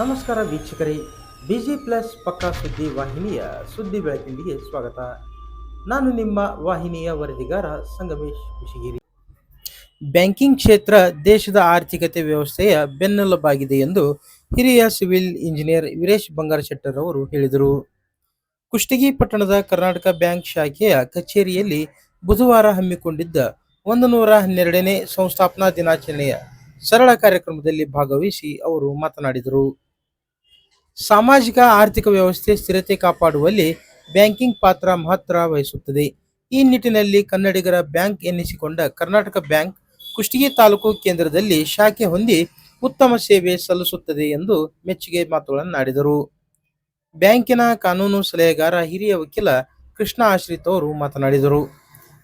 ನಮಸ್ಕಾರ ವೀಕ್ಷಕರೇ, busy plus ಪಕ್ಕಾ ಸುದ್ದಿ ವಾಹಿನಿಯ ಸುದ್ದಿ ಬೆಳಕಿಂಡಿಗೆ ಸ್ವಾಗತ. ನಾನು ನಿಮ್ಮ ವಾಹಿನಿಯ ವರದಿಗಾರ ಸಂಗಮೇಶ್ ಕುಶಿಗಿರಿ. ಬ್ಯಾಂಕಿಂಗ್ ಕ್ಷೇತ್ರ ದೇಶದ ಆರ್ಥಿಕತೆ ವ್ಯವಸ್ಥೆಯ ಬೆನ್ನೆಲುಬಾಗಿದೆ ಎಂದು ಹಿರಿಯ ಸಿವಿಲ್ ಇಂಜಿನಿಯರ್ ವೀರೇಶ್ ಬಂಗಾರಶೆಟ್ಟರ್ ಅವರು ಹೇಳಿದರು. ಕುಷ್ಟಗಿ ಪಟ್ಟಣದ ಕರ್ನಾಟಕ ಬ್ಯಾಂಕ್ ಶಾಖೆಯ ಕಚೇರಿಯಲ್ಲಿ ಬುಧವಾರ ಹಮ್ಮಿಕೊಂಡಿದ್ದ 112ನೇ ಸಂಸ್ಥಾಪನಾ ದಿನಾಚರಣೆಯ ಸರಳ ಕಾರ್ಯಕ್ರಮದಲ್ಲಿ ಭಾಗವಹಿಸಿ ಅವರು ಮಾತನಾಡಿದರು. ಸಾಮಾಜಿಕ ಆರ್ಥಿಕ ವ್ಯವಸ್ಥೆ ಸ್ಥಿರತೆ ಕಾಪಾಡುವಲ್ಲಿ ಬ್ಯಾಂಕಿಂಗ್ ಪಾತ್ರ ಮಹತ್ವ ವಹಿಸುತ್ತದೆ. ಈ ನಿಟ್ಟಿನಲ್ಲಿ ಕನ್ನಡಿಗರ ಬ್ಯಾಂಕ್ ಎನ್ನಿಸಿಕೊಂಡ ಕರ್ನಾಟಕ ಬ್ಯಾಂಕ್ ಕುಷ್ಟಗಿ ತಾಲೂಕು ಕೇಂದ್ರದಲ್ಲಿ ಶಾಖೆ ಹೊಂದಿ ಉತ್ತಮ ಸೇವೆ ಸಲ್ಲಿಸುತ್ತದೆ ಎಂದು ಮೆಚ್ಚುಗೆ ಮಾತುಗಳನ್ನಾಡಿದರು. ಬ್ಯಾಂಕಿನ ಕಾನೂನು ಸಲಹೆಗಾರ ಹಿರಿಯ ವಕೀಲ ಕೃಷ್ಣ ಆಶ್ರಿತ್ ಅವರು ಮಾತನಾಡಿದರು.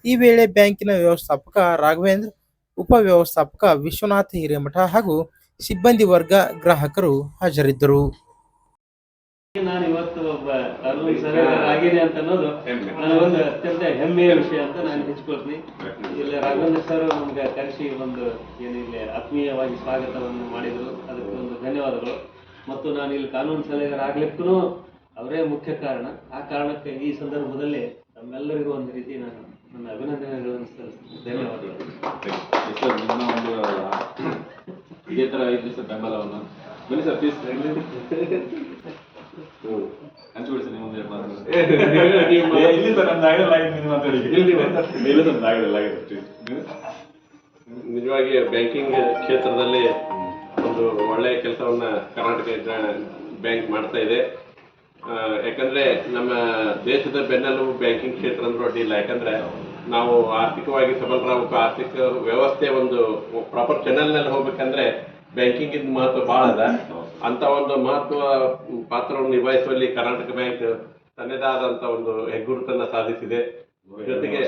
ಈ ವೇಳೆ ಬ್ಯಾಂಕಿನ ವ್ಯವಸ್ಥಾಪಕ ರಾಘವೇಂದ್ರ, ಉಪವ್ಯವಸ್ಥಾಪಕ ವಿಶ್ವನಾಥ ಹಿರೇಮಠ ಹಾಗೂ ಸಿಬ್ಬಂದಿ ವರ್ಗ, ಗ್ರಾಹಕರು ಹಾಜರಿದ್ದರು. ನಾನು ಇವತ್ತು ಒಬ್ಬ ಕಾನೂನು ಸಲಹೆಗಾರ ಆಗಿದೆ ಅಂತ ಅನ್ನೋದು ನನಗೊಂದು ಅತ್ಯಂತ ಹೆಮ್ಮೆಯ ವಿಷಯ ಅಂತ ನಾನು ಹೆಚ್ಚಿಕೊಳ್ತೀನಿ. ಇಲ್ಲಿ ರಾಘವೇಂದ್ರ ಸರ್ ನಮ್ಗೆ ಕರೆಸಿ ಒಂದು ಏನಿಲ್ಲ ಆತ್ಮೀಯವಾಗಿ ಸ್ವಾಗತವನ್ನು ಮಾಡಿದರು, ಅದಕ್ಕೆ ಒಂದು ಧನ್ಯವಾದಗಳು. ಮತ್ತು ನಾನು ಇಲ್ಲಿ ಕಾನೂನು ಸಲಹೆಗಾರ ಆಗ್ಲಿಕ್ಕೂ ಅವರೇ ಮುಖ್ಯ ಕಾರಣ. ಆ ಕಾರಣಕ್ಕೆ ಈ ಸಂದರ್ಭದಲ್ಲಿ ನಮ್ಮೆಲ್ಲರಿಗೂ ಒಂದು ರೀತಿ ನಾನು ನನ್ನ ಅಭಿನಂದನೆಗಳನ್ನು ಸಲ್ಲಿಸ್ತೀನಿ. ಧನ್ಯವಾದಗಳು. ಇದೇ ತರ 5 ದಿವಸ ಬೆಂಬಲವನ್ನು ಬನ್ನಿ ಸರ್, ಪ್ಲೀಸ್ ಹಂಚ್ಕೊಡಿ ಸರ್. ನಿಜವಾಗಿ ಬ್ಯಾಂಕಿಂಗ್ ಕ್ಷೇತ್ರದಲ್ಲಿ ಒಂದು ಒಳ್ಳೆಯ ಕೆಲಸವನ್ನ ಕರ್ನಾಟಕ ಬ್ಯಾಂಕ್ ಮಾಡ್ತಾ ಇದೆ. ಯಾಕಂದ್ರೆ ನಮ್ಮ ದೇಶದ ಬೆನ್ನೆಲುಬು ಬ್ಯಾಂಕಿಂಗ್ ಕ್ಷೇತ್ರ ಅಂದ್ರೆ ಅಡ್ಡಿಲ್ಲ. ಯಾಕಂದ್ರೆ ನಾವು ಆರ್ಥಿಕವಾಗಿ ಸಬಲರಾಗಬೇಕು, ಆರ್ಥಿಕ ವ್ಯವಸ್ಥೆ ಒಂದು ಪ್ರಾಪರ್ ಚಾನೆಲ್ನಲ್ಲಿ ಹೋಗ್ಬೇಕಂದ್ರೆ ಬ್ಯಾಂಕಿಂಗ್ ಮಹತ್ವ ಬಹಳ ಅದ. ಅಂತ ಒಂದು ಮಹತ್ವ ಪಾತ್ರವನ್ನು ನಿಭಾಯಿಸುವಲ್ಲಿ ಕರ್ನಾಟಕ ಬ್ಯಾಂಕ್ ತನ್ನದೇ ಆದಂತ ಒಂದು ಹೆಗ್ಗುರುತನ್ನ ಸಾಧಿಸಿದೆ. ಜೊತೆಗೆ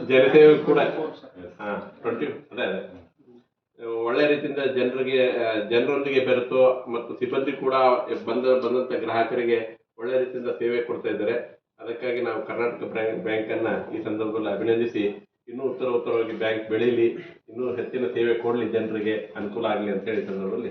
ಜನಸೇವೆ ಕೂಡ ಅದೇ ಒಳ್ಳೆ ರೀತಿಯಿಂದ ಜನರೊಂದಿಗೆ ಬೆರೆತು ಮತ್ತು ಸಿಬ್ಬಂದಿ ಕೂಡ ಬಂದಂತ ಗ್ರಾಹಕರಿಗೆ ಒಳ್ಳೆ ರೀತಿಯಿಂದ ಸೇವೆ ಕೊಡ್ತಾ ಇದ್ದಾರೆ. ಅದಕ್ಕಾಗಿ ನಾವು ಕರ್ನಾಟಕ ಬ್ಯಾಂಕ್ ಅನ್ನ ಈ ಸಂದರ್ಭದಲ್ಲಿ ಅಭಿನಂದಿಸಿ, ಇನ್ನೂ ಉತ್ತರವಾಗಿ ಬ್ಯಾಂಕ್ ಬೆಳೀಲಿ, ಇನ್ನೂ ಹೆಚ್ಚಿನ ಸೇವೆ ಕೊಡಲಿ, ಜನರಿಗೆ ಅನುಕೂಲ ಆಗಲಿ ಅಂತ ಹೇಳಿ ಸಂದರ್ಭದಲ್ಲಿ